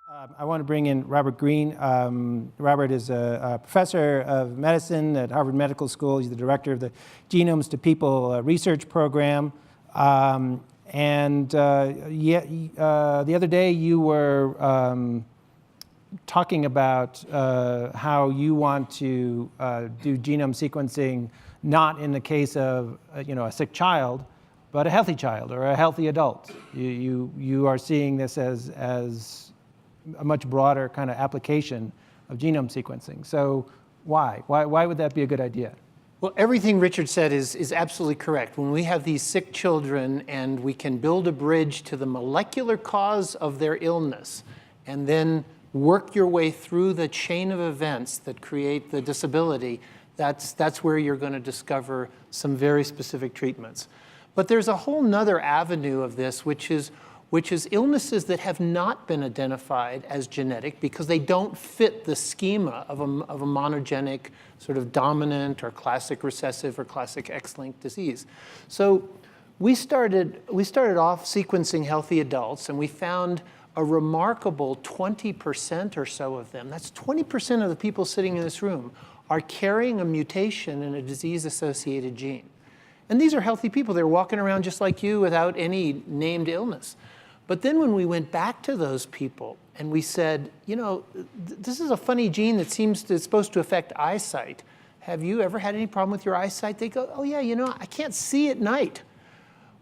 I want to bring in Robert Green. Robert is a professor of medicine at Harvard Medical School. He's the director of the Genomes to People research program. The other day you were talking about how you want to do genome sequencing not in the case of a sick child, but a healthy child or a healthy adult. You are seeing this as a much broader kind of application of genome sequencing. So why would that be a good idea? Well, everything Richard said is absolutely correct. When we have these sick children and we can build a bridge to the molecular cause of their illness and then work your way through the chain of events that create the disability, that's where you're going to discover some very specific treatments. But there's a whole nother avenue of this, which is illnesses that have not been identified as genetic because they don't fit the schema of a monogenic sort of dominant or classic recessive or classic X-linked disease. So we started off sequencing healthy adults, and we found a remarkable 20% or so of them, that's 20% of the people sitting in this room, are carrying a mutation in a disease-associated gene. And these are healthy people. They're walking around just like you without any named illness. But then when we went back to those people and we said, this is a funny gene that seems it's supposed to affect eyesight. Have you ever had any problem with your eyesight? They go, oh yeah, I can't see at night.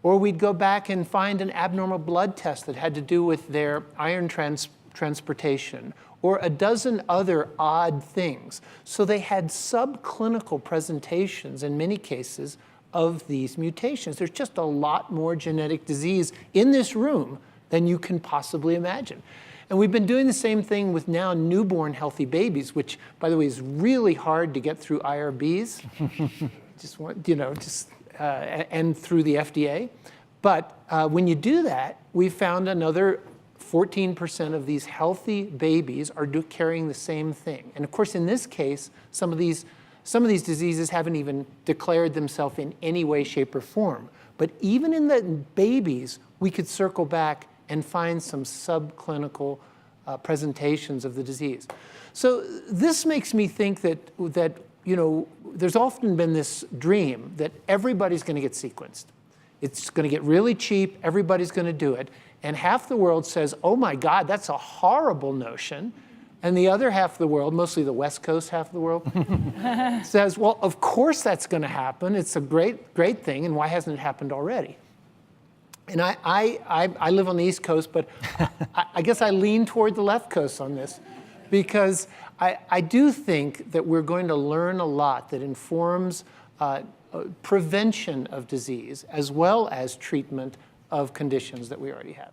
Or we'd go back and find an abnormal blood test that had to do with their iron transportation, or a dozen other odd things. So they had subclinical presentations in many cases of these mutations. There's just a lot more genetic disease in this room than you can possibly imagine. And we've been doing the same thing with now newborn healthy babies, which, by the way, is really hard to get through IRBs, and through the FDA. But when you do that, we found another 14% of these healthy babies are carrying the same thing. And of course, in this case, some of these diseases haven't even declared themselves in any way, shape, or form. But even in the babies, we could circle back and find some subclinical presentations of the disease. So this makes me think that there's often been this dream that everybody's going to get sequenced. It's going to get really cheap. Everybody's going to do it. And half the world says, oh my God, that's a horrible notion. And the other half of the world, mostly the West Coast half of the world, says, well, of course that's going to happen. It's a great thing. And why hasn't it happened already? And I live on the East Coast, but I guess I lean toward the left coast on this, because I do think that we're going to learn a lot that informs prevention of disease as well as treatment of conditions that we already have.